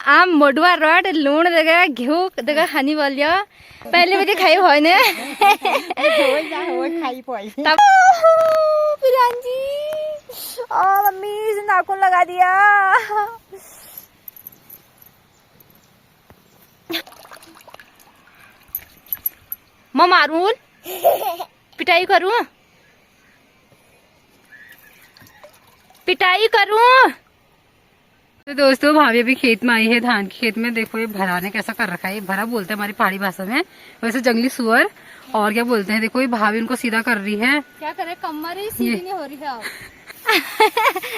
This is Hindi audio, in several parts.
आम मोडवा रट लूण देगा घिउ देगा हनी बोलियो पहले भी खाई होय ने खाई पड़ी तब पिरांजी मम्मी से नाखून लगा दिया। मैं मारूं पिटाई करूं तो दोस्तों भाभी अभी खेत में आई है, धान के खेत में। देखो ये भरा ने कैसा कर रखा है। ये भरा बोलते हैं हमारी पहाड़ी भाषा में, वैसे जंगली सुअर और क्या बोलते हैं। देखो ये भाभी उनको सीधा कर रही है। क्या करे, कमर ही सीधी नहीं हो रही है अब।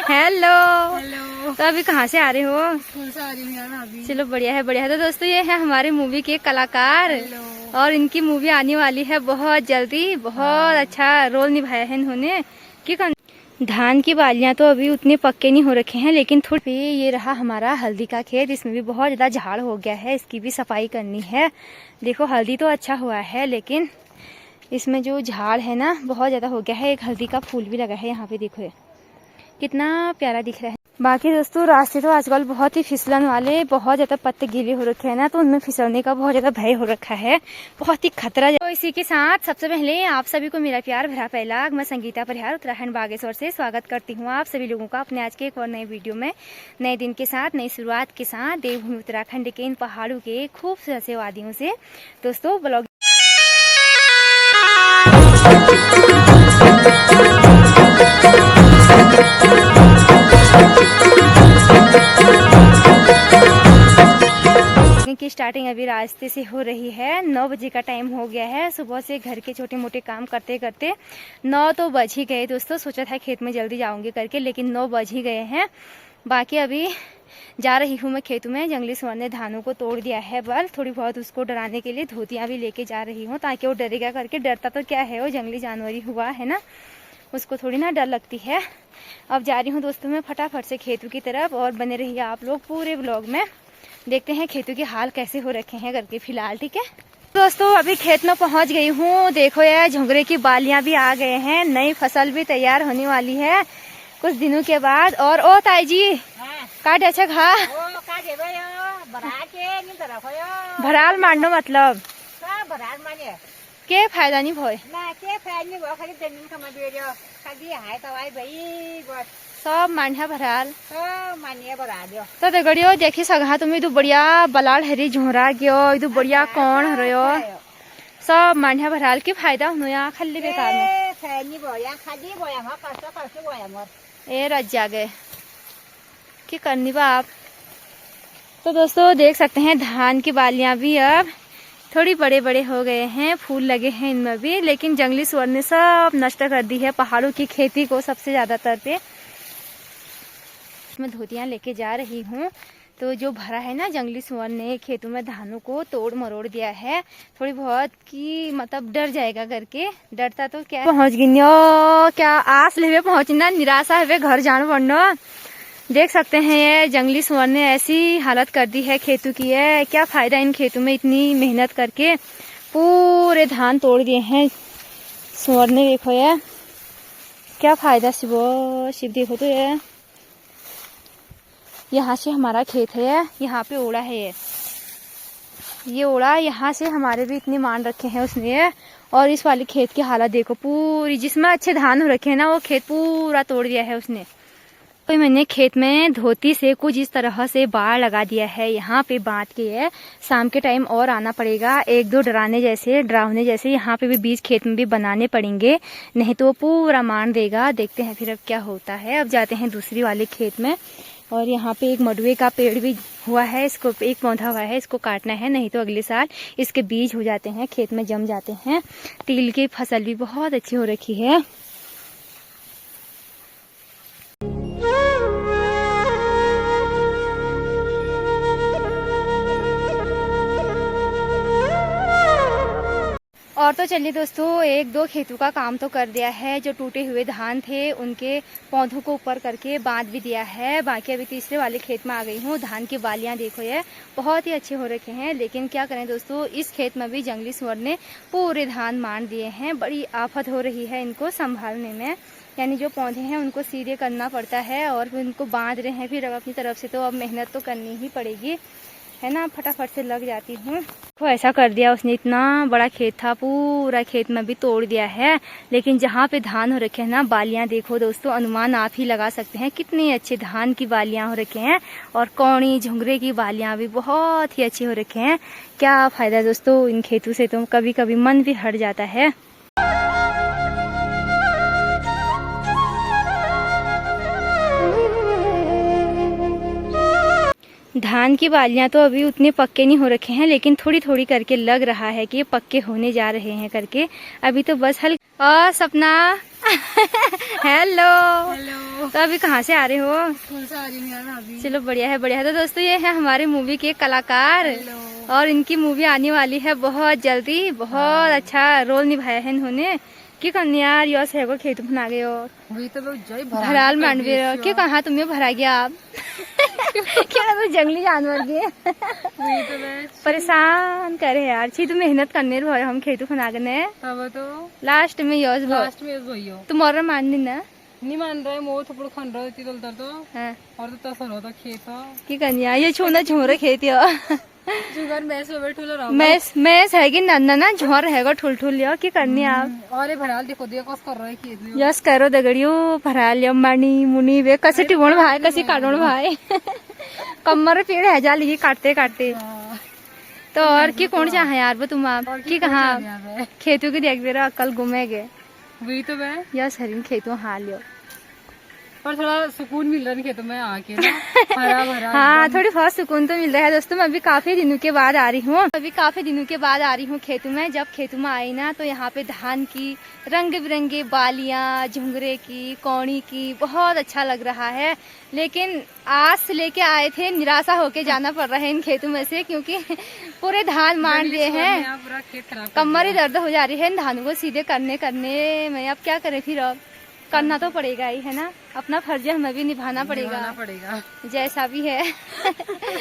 हेलो तो अभी कहाँ से आ रहे हो? स्कूल से आ रही हूँ यार भाभी। चलो बढ़िया है। तो दोस्तों ये है हमारे मूवी के कलाकार और इनकी मूवी आने वाली है बहुत जल्दी। बहुत अच्छा रोल निभाया है इन्होंने। धान की बालियां तो अभी उतने पक्के नहीं हो रखे हैं, लेकिन थोड़ी ये रहा हमारा हल्दी का खेत। इसमें भी बहुत ज्यादा झाड़ हो गया है, इसकी भी सफाई करनी है। देखो हल्दी तो अच्छा हुआ है, लेकिन इसमें जो झाड़ है ना बहुत ज्यादा हो गया है। एक हल्दी का फूल भी लगा है यहाँ पे, देखो ये कितना प्यारा दिख रहा है। बाकी दोस्तों रास्ते तो आजकल बहुत ही फिसलन वाले, बहुत ज्यादा पत्ते गीले हो रखे हैं ना, तो उनमें फिसलने का बहुत ज्यादा भय हो रखा है, बहुत ही खतरा। तो इसी के साथ सबसे पहले आप सभी को मेरा प्यार भरा पहला। मैं संगीता परिहार उत्तराखंड बागेश्वर से स्वागत करती हूँ आप सभी लोगों का अपने आज के एक और नए वीडियो में। नए दिन के साथ, नई शुरुआत के साथ, देवभूमि उत्तराखंड के इन पहाड़ों के खूबसूरत से वादियों से। दोस्तों ब्लॉग की स्टार्टिंग अभी रास्ते से हो रही है। 9 बजे का टाइम हो गया है। सुबह से घर के छोटे मोटे काम करते करते 9 तो बज ही गए दोस्तों। सोचा था खेत में जल्दी जाऊंगी करके, लेकिन 9 बज ही गए हैं। बाकी अभी जा रही हूँ मैं खेतों में। जंगली सुअर ने धानों को तोड़ दिया है, बल थोड़ी बहुत उसको डराने के लिए धोतियाँ भी लेके जा रही हूँ, ताकि वो डरेगा करके। डरता तो क्या है, वो जंगली जानवर ही हुआ है ना, उसको थोड़ी ना डर लगती है। अब जा रही हूँ दोस्तों मैं फटाफट से खेतों की तरफ, और बने रहिए आप लोग पूरे ब्लॉग में। देखते हैं खेतों के हाल कैसे हो रखे हैं करके फिलहाल, ठीक है दोस्तों। अभी खेत में पहुंच गई हूँ। देखो यार झुंगरे की बालियां भी आ गए हैं, नई फसल भी तैयार होने वाली है कुछ दिनों के बाद। और ओ ताई जी काट अच्छा खा भराल मारनो मतलब के फायदा नहीं भोय सब मान्या भराल तो देखियो देखी सगा तुम इधर बढ़िया बलाल हरी झोरा गयो, इधर बढ़िया कौन हरो सब मान्या भराल की फायदा हुआ खाली बेकार में ए रज्जा गए की करनी बा आप। तो दोस्तों देख सकते हैं धान की बालियां भी अब थोड़ी बड़े बड़े हो गए हैं, फूल लगे हैं इनमें भी, लेकिन जंगली सुअर ने सब नष्ट कर दी है पहाड़ों की खेती को सबसे ज्यादातर पे। मैं धोतियां लेके जा रही हूँ। तो जो भरा है ना जंगली सुअर ने खेतों में धानों को तोड़ मरोड़ दिया है, थोड़ी बहुत की मतलब डर जाएगा करके। डरता तो क्या पहुंच गई क्या आस ले पहुंचना, निराशा है घर जान पड़ना। देख सकते हैं ये जंगली सुअर ने ऐसी हालत कर दी है खेतों की है। क्या फायदा इन खेतों में इतनी मेहनत करके, पूरे धान तोड़ दिए हैं सुअर ने। देखो ये क्या फायदा शिव देखो तो यहाँ से हमारा खेत है, यहाँ पे ओड़ा है ये ओड़ा, यहाँ से हमारे भी इतने मान रखे हैं उसने। और इस वाले खेत की हालत देखो पूरी, जिसमें अच्छे धान हो रखे हैं ना वो खेत पूरा तोड़ दिया है उसने। तो मैंने खेत में धोती से कुछ इस तरह से बाड़ लगा दिया है, यहाँ पे बांट के है। शाम के टाइम और आना पड़ेगा, एक दो डरावने जैसे यहाँ पे भी बीज खेत में भी बनाने पड़ेंगे, नहीं तो वो पूरा मान देगा। देखते हैं फिर अब क्या होता है। अब जाते हैं दूसरी वाले खेत में। और यहाँ पे एक मडुए का पेड़ भी हुआ है, इसको एक पौधा हुआ है, इसको काटना है, नहीं तो अगले साल इसके बीज हो जाते हैं, खेत में जम जाते हैं। तिल की फसल भी बहुत अच्छी हो रखी है। और तो चलिए दोस्तों एक दो खेतों का काम तो कर दिया है। जो टूटे हुए धान थे उनके पौधों को ऊपर करके बांध भी दिया है। बाकी अभी तीसरे वाले खेत में आ गई हूँ। धान की बालियां देखो ये बहुत ही अच्छे हो रखे हैं, लेकिन क्या करें दोस्तों इस खेत में भी जंगली सुअर ने पूरे धान मार दिए हैं। बड़ी आफत हो रही है इनको संभालने में। यानी जो पौधे हैं उनको सीधे करना पड़ता है और फिर उनको बांध रहे हैं फिर अब अपनी तरफ से, तो अब मेहनत तो करनी ही पड़ेगी, है ना। फटाफट से लग जाती हूँ। तो ऐसा कर दिया उसने, इतना बड़ा खेत था, पूरा खेत में भी तोड़ दिया है। लेकिन जहाँ पे धान हो रखे हैं ना, बालियाँ देखो दोस्तों, अनुमान आप ही लगा सकते हैं कितने अच्छे धान की बालियाँ हो रखे हैं। और कौड़ी झुंगरे की बालियाँ भी बहुत ही अच्छे हो रखे हैं। क्या फायदा दोस्तों इन खेतों से, तो कभी कभी मन भी हट जाता है। धान की बालियां तो अभी उतने पक्के नहीं हो रखे हैं, लेकिन थोड़ी थोड़ी करके लग रहा है कि ये पक्के होने जा रहे हैं करके। अभी तो बस और सपना हेलो हेलो। तो अभी कहाँ से आ रहे हो? स्कूल से आ रही हूँ यार अभी। चलो बढ़िया है बढ़िया है। तो दोस्तों ये है हमारे मूवी के कलाकार और इनकी मूवी आने वाली है बहुत जल्दी। बहुत अच्छा रोल निभाया है इन्होंने। क्या करने यार यस है खेत बना गए हो वही तो भराल मांडवे क्या कहा तुम्हें भरा गया आप क्या तो जंगली जानवर के वही तो मैं परेशान करे यार। छी तो मेहनत करने रहो हम खेतों फनागने तब तो लास्ट में यस लास्ट में भैया तुम्हारा मान ना नहीं मान रहे मोह थोड़ा खन रहा थी तो हाँ। और तो तसर होता खेत की कन्या ये छोना झोरे खेत जुगाड़ मैस में बैठो लो मैस है कि नन्ना ना झोर रहेगा ठुल ठुल लिया की करनी आप। और ये भराल देखो दिया कस कर रहा है खेत में। यस करो दगड़ियो भरा लिया मानी मुनी वे कसे टिवण भाई कसी काटण भाई कमर पेड़ है जा ली काटते काटते। तो और की कौन चाहे यार वो तुम आप की कहा खेतों की देख दे रहा कल घूमेगे वही तो मैं यस हरिन खेतों हाल लियो पर थोड़ा सुकून मिल रहा है खेतों में आके ना हरा भरा। हाँ थोड़ी बहुत सुकून तो मिल रहा है दोस्तों। मैं अभी काफी दिनों के बाद आ रही हूँ खेतों में। जब खेतों में आई ना तो यहाँ पे धान की रंग बिरंगे बालियां झुंगरे की कौड़ी की बहुत अच्छा लग रहा है। लेकिन आज से लेके आए थे निराशा होके जाना पड़ रहा है इन खेतों में से, क्योंकि पूरे धान मार दिए हैं। कमर ही दर्द हो जा रही है इन धानों को सीधे करने में। अब क्या करें फिर, अब करना तो पड़ेगा ही, है ना। अपना फर्ज हमें भी निभाना पड़ेगा जैसा भी है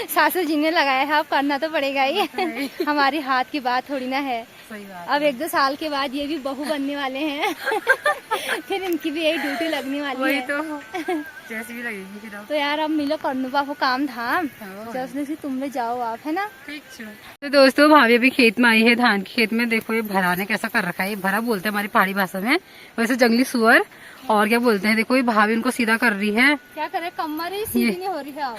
सासू जी ने लगाया है अब करना तो पड़ेगा ही हमारी हाथ की बात थोड़ी ना है। सही बात अब 1-2 साल के बाद ये भी बहू बनने वाले हैं फिर इनकी भी यही ड्यूटी लगने वाली है। तो जैसी भी लगेगी फिर तो यार अब मिलो करने बाबू काम धाम जैसे से तुम में जाओ आप, है ना। तो दोस्तों भाभी अभी खेत में आई है धान के खेत में। देखो ये भरा ने कैसा कर रखा है। ये भरा बोलते हैं हमारी पहाड़ी भाषा में, वैसे जंगली सुअर और क्या बोलते हैं। देखो ये भाभी उनको सीधा कर रही है। क्या करे कमर ही सीधी नहीं हो रही है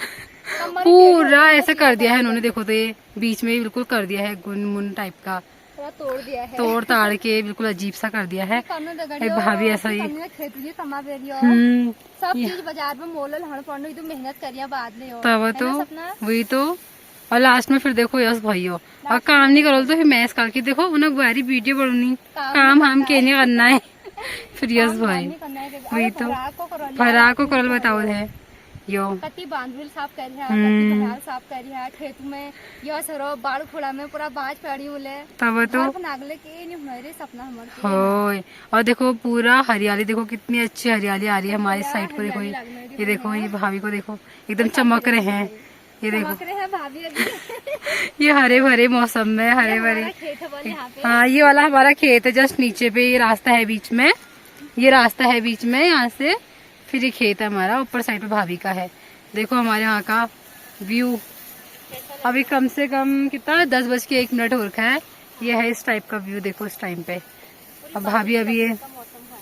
कमर पूरा ऐसा कर दिया है इन्होंने। देखो तो ये बीच में बिल्कुल कर दिया है गुन मुन टाइप का तोड़ दिया है, तोड़ ताड़ के बिल्कुल अजीब सा कर दिया है। भाभी ऐसा ही सब चीज बाजार में मोलल हण पड़ो तो मेहनत करिया बाद ले तब तो वही तो। और लास्ट में फिर देखो यस भाइयों और काम नहीं करो तो फिर मैस करके देखो उन्हें बुआरी वीडियो बननी काम हम के नहीं करना है फिर यस भाई वही तो फरा को करल बताओ है यो कति बांधविल साफ कर रहा कति बहार साफ कर रहा खेत में यो सरो बाड़ खोड़ा में पूरा बाज पड़ी बोले तब तो नागले के नहीं मेरे सपना हमारे होय। और देखो पूरा हरियाली देखो कितनी अच्छी हरियाली आ रही है हमारी साइड को। देखो ये देखो ये भाभी को देखो एकदम चमक रहे हैं। ये देखो भाभी अभी ये हरे भरे मौसम में हरे भरे। हाँ ये वाला हमारा खेत है जस्ट नीचे पे। ये रास्ता है बीच में, ये रास्ता है बीच में यहाँ से फिर ये खेत है हमारा। ऊपर साइड पे भाभी का है। देखो हमारे यहाँ का व्यू अभी कम से कम कितना 10:01 हो रखा है। ये है इस टाइप का व्यू। देखो इस टाइम पे अब भाभी अभी ये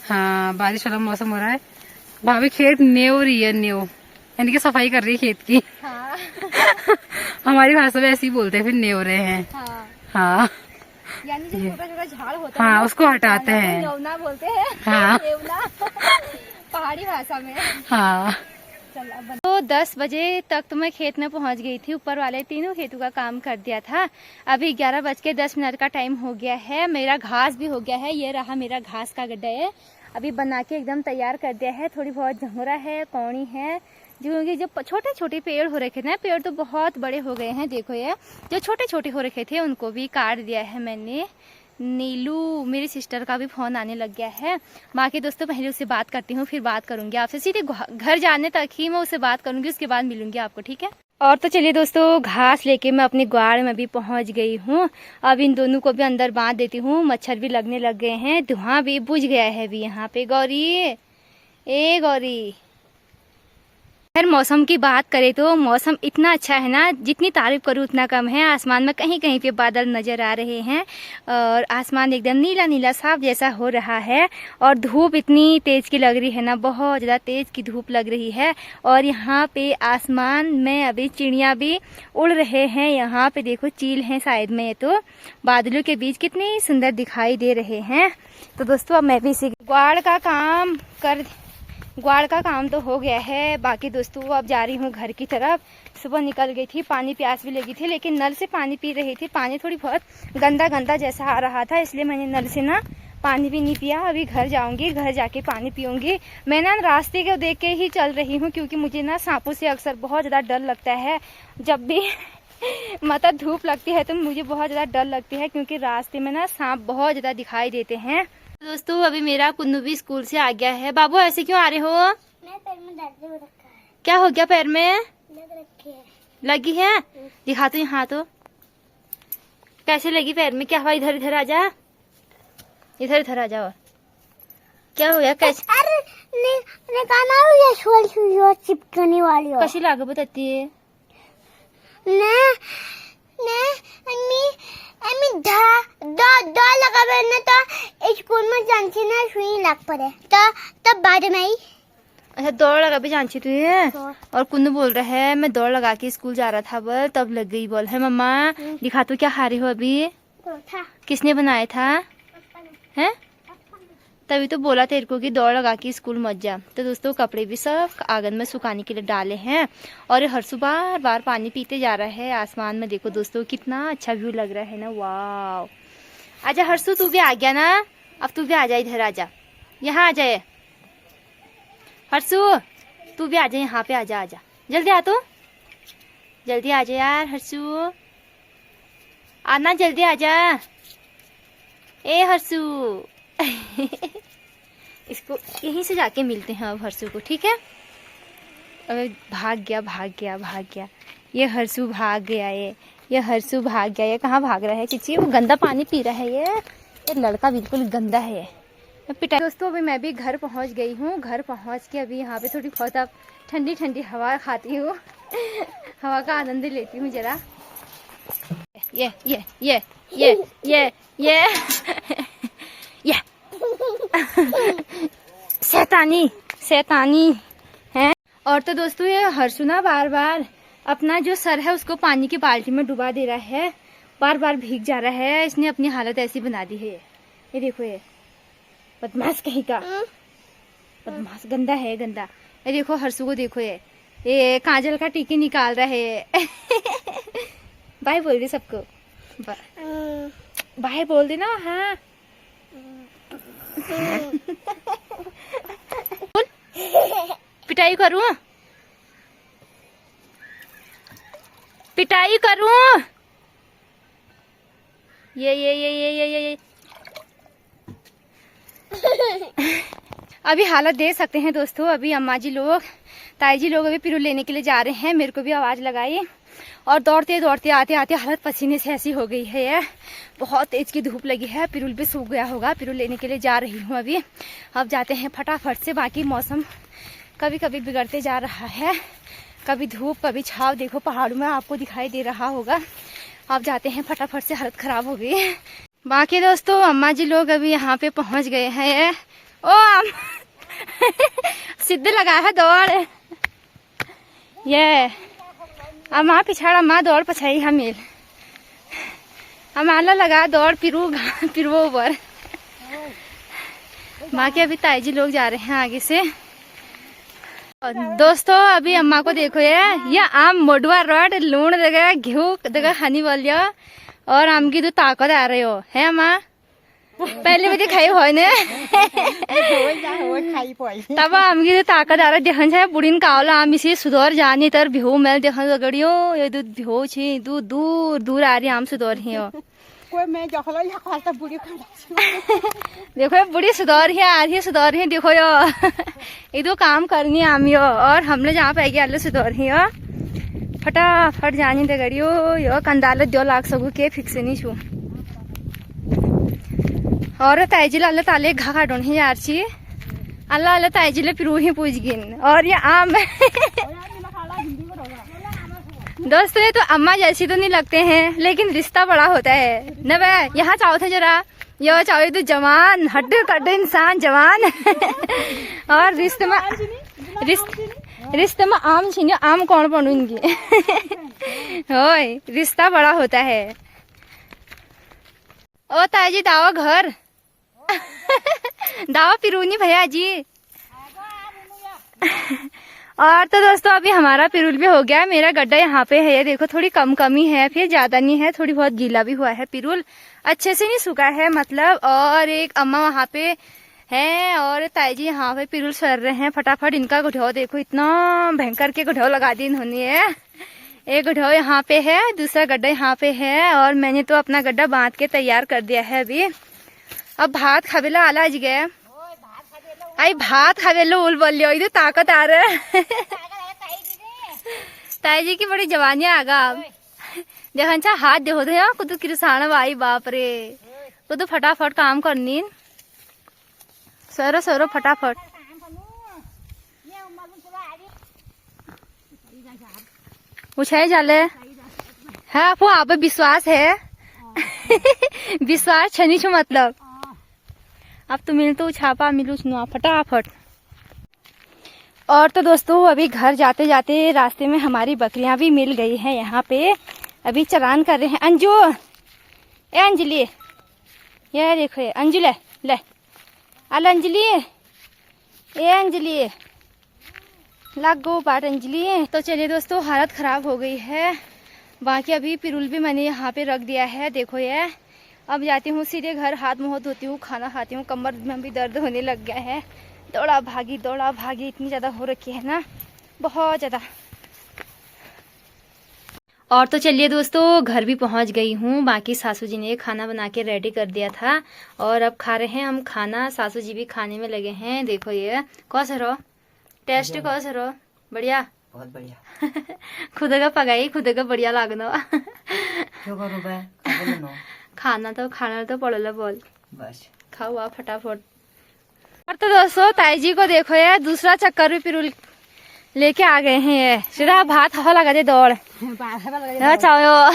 हाँ बारिश वाला मौसम हो रहा है। भाभी खेत नेव रही है नेव यानी कि सफाई कर रही है खेत की। हाँ। हमारी भाषा में ऐसे ही बोलते हैं फिर नेव रहे हैं। हाँ यानी जो छोटा-छोटा झाड़ होता है हाँ उसको हटाते हैं नेवना बोलते हैं। हाँ पहाड़ी भाषा में। हाँ तो 10 बजे तक तो मैं खेत में पहुंच गई थी। ऊपर वाले तीनों खेतों का काम कर दिया था। अभी 11:10 का टाइम हो गया है। मेरा घास भी हो गया है। ये रहा मेरा घास का गड्ढा है। अभी बना के एकदम तैयार कर दिया है। थोड़ी बहुत झंगोरा है कौड़ी है क्योंकि जो छोटे छोटे पेड़ हो रखे थे पेड़ तो बहुत बड़े हो गए हैं। देखो ये जो छोटे छोटे हो रखे थे उनको भी काट दिया है मैंने। नीलू मेरी सिस्टर का भी फोन आने लग गया है। माँ के दोस्तों पहले उससे बात करती हूँ फिर बात करूंगी आपसे। सीधे घर जाने तक ही मैं उससे बात करूंगी उसके बाद मिलूंगी आपको, ठीक है। और तो चलिए दोस्तों घास लेके मैं अपने ग्वाड़ में भी पहुंच गई हूँ। अब इन दोनों को भी अंदर बांध देती हूँ। मच्छर भी लगने लग गए हैं। धुआं भी बुझ गया है अभी यहाँ पे। गौरी ए गौरी। खैर मौसम की बात करें तो मौसम इतना अच्छा है ना, जितनी तारीफ करूँ उतना कम है। आसमान में कहीं कहीं पे बादल नज़र आ रहे हैं और आसमान एकदम नीला नीला साफ जैसा हो रहा है। और धूप इतनी तेज़ की लग रही है ना, बहुत ज़्यादा तेज़ की धूप लग रही है। और यहाँ पे आसमान में अभी चिड़िया भी उड़ रहे हैं। यहाँ पे देखो चील हैं शायद में, तो बादलों के बीच कितने सुंदर दिखाई दे रहे हैं। तो दोस्तों अब मैं भी इसी ग्वाड़ का काम तो हो गया है। बाकी दोस्तों अब जा रही हूँ घर की तरफ। सुबह निकल गई थी, पानी प्यास भी लगी थी, लेकिन नल से पानी पी रही थी। पानी थोड़ी बहुत गंदा गंदा जैसा आ रहा था, इसलिए मैंने नल से ना पानी भी नहीं पिया। अभी घर जाऊंगी, घर जाके पानी पीऊंगी। मैं ना रास्ते को देख के ही चल रही हूँ, क्योंकि मुझे ना सांपों से अक्सर बहुत ज़्यादा डर लगता है। जब भी मतलब धूप लगती है तो मुझे बहुत ज़्यादा डर लगती है, क्योंकि रास्ते में ना सांप बहुत ज़्यादा दिखाई देते हैं। दोस्तों अभी मेरा कुन्नू भी स्कूल से आ गया है। बाबू ऐसे क्यों आ रहे हो? मैं पैर में दर्द हो रखा है। क्या हो गया पैर में? लग रखी है। लगी है? दिखा तो यहाँ तो कैसे लगी पैर में? क्या हुआ? इधर इधर आ जा, इधर इधर आ जाओ। क्या हो गया? कैसे? अरे ने कहा ना ये शोल चिपकने वाली हो। कशी लागत बताती है? ने अम्मी दा लगा मैंने तो स्कूल में जानती ना सुई लग पड़े तो तब बाद में ही। अच्छा दौड़ लगा भी जानची तू ये? और कुन्नू बोल रहा है मैं दौड़ लगा के स्कूल जा रहा था, बोल तब लग गई। बोल है मम्मा दिखा तो क्या खा रही हो अभी? तो था किसने बनाया था? हैं? तभी तो बोला तेरे को कि दौड़ लगा के स्कूल मत जा। तो दोस्तों कपड़े भी सब आंगन में सुखाने के लिए डाले हैं। और हर सुबह बार पानी पीते जा रहा है। आसमान में देखो दोस्तों कितना अच्छा व्यू लग रहा है ना, वाह। आजा हर्षु, तू भी आ गया ना, अब तू भी आ जा, इधर आ जा, यहाँ आ जाए। हर्षु तू भी आ जा, यहाँ पे आ जा, आजा जल्दी आ, तो जल्दी आ जा यार हर्षु, आना जल्दी आ जा। ए हर्षु इसको यहीं से जाके मिलते हैं अब हर्षु को, ठीक है? अबे भाग गया भाग गया भाग गया, ये हर्षु भाग गया। ये हर्षु भाग गया। ये कहाँ भाग रहा है चिची? वो गंदा पानी पी रहा है ये लड़का बिल्कुल गंदा है। पिटाई। दोस्तों अभी मैं भी घर पहुंच गई हूँ। घर पहुंच के अभी यहाँ पे थोड़ी बहुत अब ठंडी ठंडी हवा खाती हूँ हवा का आनंद लेती हूँ जरा। ये ये ये ये ये ये ये शैतानी है। और तो दोस्तों ये हर्षु ना बार बार अपना जो सर है उसको पानी की बाल्टी में डुबा दे रहा है, बार बार भीग जा रहा है। इसने अपनी हालत ऐसी बना दी है। ये देखो ये बदमाश कहीं का, बदमाश गंदा है गंदा। ये देखो हर्षु को देखो, ये काजल का टीके निकाल रहा है बाय बोल दे सबको, बाय बोल दे ना। हाँ पिटाई करूं, पिटाई करूं? ये अभी हालत देख सकते हैं दोस्तों। अभी अम्मा जी लोग ताई जी लोग अभी पिरुल लेने के लिए जा रहे हैं। मेरे को भी आवाज लगाई और दौड़ते दौड़ते आते आते हालत पसीने से ऐसी हो गई है। ये बहुत तेज की धूप लगी है। पिरुल भी सूख गया होगा। पिरुल लेने के लिए जा रही हूँ अभी। अब जाते हैं फटाफट से। बाकी मौसम कभी कभी बिगड़ते जा रहा है, कभी धूप कभी छाव। देखो पहाड़ों में आपको दिखाई दे रहा होगा। अब जाते हैं फटाफट से, हालत खराब हो गई है। बाकी दोस्तों अम्मा जी लोग अभी यहाँ पे पहुँच गए हैं। ओ सीधे लगा है दौड़। ये अम्मा पिछाड़ा माँ दौड़ पछाई हमें हमारा लगा दौड़ फिर वो ऊपर। माँ के अभी ताई जी लोग जा रहे हैं आगे से। दोस्तों अभी अम्मा को देखो, ये आम मोडवा रोड लूण जगह घी जगह हनी बोलियो और आम की तो ताकत आ रही हो है अम्मा। पहले भी दिखाई हो ने तब आम की तो ताकत आ रहा देखन छे। बुढ़ीन कावला आम इसे सुधर जानी तर भिहो मेल देखन लगड़ियो। ये दूध भिहो छी दूर दूर दूर आ रही आम सुधर ही हो। कोई मैं जखला या तो बुढ़ी देखो बुढ़ी सुधर ही आ रही है, सुधर ही देखो यो ये तो काम करनी आमियो। और हमने जहाँ पे गया सुधर ही हो। फटाफट जानी दे गड़ियो यो कंदाले 2 लाख सबू के फिक्स नहीं छू। और ताईजी लाल ताले घा काटून ही यार छी अल्लाह अल्लाह ताई ले पिरू ही पूछ गिन। और ये आम दोस्तों ये तो अम्मा जैसी तो नहीं लगते हैं, लेकिन रिश्ता बड़ा होता है न भाई। यहाँ चाहो थे जरा, यो चाहो तो जवान हड्डे कड्डे इंसान जवान और रिश्ते में आम छीने आम कौन पड़ू इनकी होय रिश्ता बड़ा होता है। ओ ताजी दावा घर दावा पिरूनी भैया जी। और तो दोस्तों अभी हमारा पिरुल भी हो गया। मेरा गड्ढा यहाँ पे है, ये देखो थोड़ी कम कमी है, फिर ज्यादा नहीं है, थोड़ी बहुत गीला भी हुआ है। पिरुल अच्छे से नहीं सूखा है मतलब। और एक अम्मा वहाँ पे है और ताई जी यहाँ पे पिरुल सर रहे हैं फटाफट। इनका गुढ़ो देखो, इतना भयंकर के गुढ़ो लगा दी इन्होंने। एक गुढ़ो यहाँ पे है, दूसरा गड्ढा यहाँ पे है। और मैंने तो अपना गड्ढा बांध के तैयार कर दिया है अभी। अब भात खावेला आला आज गए आई भात खावेलो उल बोल लियो, इधर ताकत आ रहा है ताई जी की बड़ी जवानी आगा। देखन चा हाथ देखो थे कुछ किरसाना भाई बाप रे, तो फटाफट काम करनी सरो सरो फटाफट। उछाई जाले है आपको आप विश्वास है विश्वास छनी छो मतलब। अब तो मिल तो छापा मिलू सुना फटाफट। और तो दोस्तों अभी घर जाते जाते रास्ते में हमारी बकरियां भी मिल गई हैं। यहाँ पे अभी चरान कर रहे हैं। अंजू ए अंजलि ये देखो ये अंजू ले ले अल अंजलि ए अंजलि लग गो बाट अंजलि। तो चलिए दोस्तों हालत खराब हो गई है। बाकी अभी पिरुल भी मैंने यहाँ पे रख दिया है देखो ये। अब जाती हूँ सीधे घर, हाथ मुँह धोती हूँ, खाना खाती हूँ। कमर में भी दर्द होने लग गया है। दौड़ा भागी इतनी ज़्यादा हो रखी है ना, बहुत ज़्यादा। और तो चलिए दोस्तों घर भी पहुँच गई हूँ। बाकी सासू जी ने खाना बना के रेडी कर दिया था और अब खा रहे हैं हम खाना। सासू जी भी खाने में लगे हैं। देखो ये कौन रहो टेस्ट कौन रहो बढ़िया बहुत बढ़िया खुद का पकाई खुद का बढ़िया लागना क्यों करूँ मैं खाना तो पड़ेला बोल बस खाओ आप फटाफट। और तो दोस्तों ताई जी को देखो ये दूसरा चक्कर भी पिरुल लेके आ गए हैं। ये सिरा भात हवा लगा दे दौड़ चाहो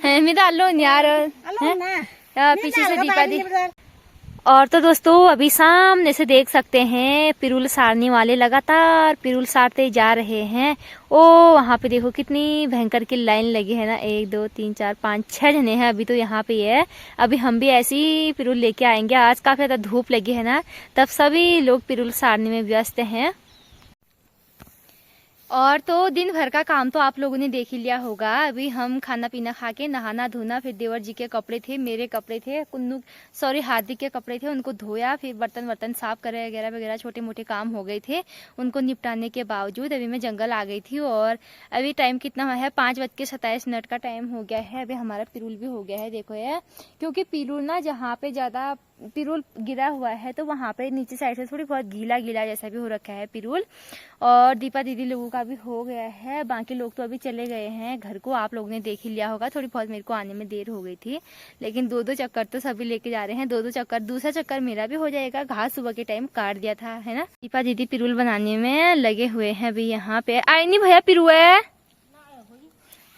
मैं डालो यार पीछे से दीपा दी। और तो दोस्तों अभी सामने से देख सकते हैं पिरुल सारने वाले लगातार पिरुल सारते जा रहे हैं। ओ वहाँ पे देखो कितनी भयंकर की लाइन लगी है ना, 1 2 3 4 5 6 जने हैं अभी तो यहाँ पे है। अभी हम भी ऐसी पिरुल लेके आएंगे। आज काफी ज्यादा धूप लगी है ना, तब सभी लोग पिरुल सारने में व्यस्त हैं। और तो दिन भर का काम तो आप लोगों ने देख ही लिया होगा। अभी हम खाना पीना खा के नहाना धोना, फिर देवर जी के कपड़े थे, मेरे कपड़े थे, हार्दिक के कपड़े थे, उनको धोया, फिर बर्तन साफ करे वगैरह वगैरह छोटे मोटे काम हो गए थे। उनको निपटाने के बावजूद अभी मैं जंगल आ गई थी। और अभी टाइम कितना हुआ है 5:27 का टाइम हो गया है। अभी हमारा पिरुल भी हो गया है देखो यार, क्योंकि पिरुल ना जहाँ पे ज्यादा पिरुल गिरा हुआ है तो वहाँ पे नीचे साइड से थोड़ी बहुत गीला जैसा भी हो रखा है पिरुल। और दीपा दीदी लोगों का भी हो गया है। बाकी लोग तो अभी चले गए हैं घर को, आप लोगों ने देख ही लिया होगा। थोड़ी बहुत मेरे को आने में देर हो गई थी, लेकिन 2 चक्कर तो सभी लेके जा रहे हैं। 2 चक्कर, दूसरा चक्कर मेरा भी हो जाएगा। घास सुबह के टाइम काट दिया था है ना। दीपा दीदी पिरुल बनाने में लगे हुए हैं अभी। यहाँ पे आई नहीं भैया पिरू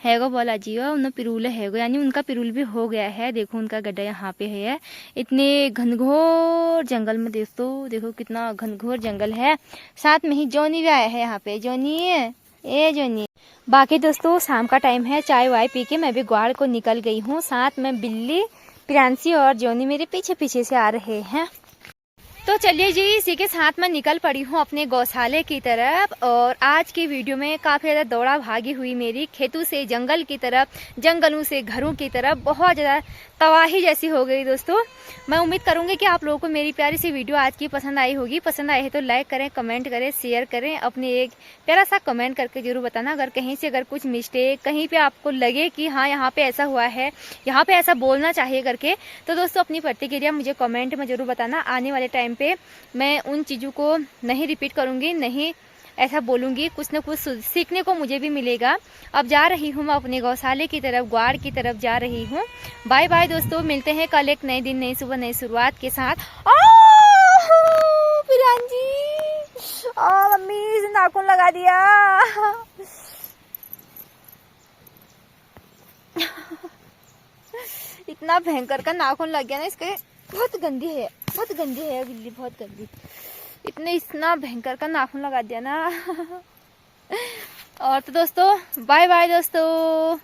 हैगो बोला जियो उन्हें पिरुल हैगो, यानी उनका पिरुल भी हो गया है। देखो उनका गड्ढा यहाँ पे है। इतने घनघोर जंगल में दोस्तों देखो कितना घनघोर जंगल है। साथ में ही जोनी भी आया है यहाँ पे। जोनी ए जोनी। बाकी दोस्तों शाम का टाइम है, चाय वाय पी के मैं भी ग्वाड़ को निकल गई हूँ। साथ में बिल्ली प्रियांशी और जोनी मेरे पीछे पीछे से आ रहे हैं। तो चलिए जी इसी के साथ मैं निकल पड़ी हूँ अपने गौशाले की तरफ। और आज की वीडियो में काफ़ी ज़्यादा दौड़ा भागी हुई मेरी, खेतों से जंगल की तरफ, जंगलों से घरों की तरफ, बहुत ज़्यादा तबाही जैसी हो गई दोस्तों। मैं उम्मीद करूँगी कि आप लोगों को मेरी प्यारी सी वीडियो आज की पसंद आई होगी। पसंद आई है तो लाइक करें, कमेंट करें, शेयर करें। अपने एक प्यारा सा कमेंट करके जरूर बताना अगर कहीं से अगर कुछ मिस्टेक कहीं पे आपको लगे कि हाँ यहाँ पे ऐसा हुआ है, यहाँ पे ऐसा बोलना चाहिए करके, तो दोस्तों अपनी प्रतिक्रिया मुझे कमेंट में जरूर बताना। आने वाले टाइम पे मैं उन चीज़ों को नहीं रिपीट करूँगी, नहीं ऐसा बोलूँगी, कुछ न कुछ सीखने को मुझे भी मिलेगा। अब जा रही हूँ मैं अपने गौशाले की तरफ, ग्वाड़ की तरफ जा रही हूँ। बाय बाय दोस्तों, मिलते हैं कल एक नए दिन, नई सुबह, नई शुरुआत के साथ। जी। मम्मी इसे नाखून लगा दिया। इतना भयंकर का नाखून लग गया ना इसके। बहुत गंदी है बिल्ली, बहुत गंदी। इतना भयंकर का नाखून लगा दिया ना। और तो दोस्तों बाय बाय दोस्तों।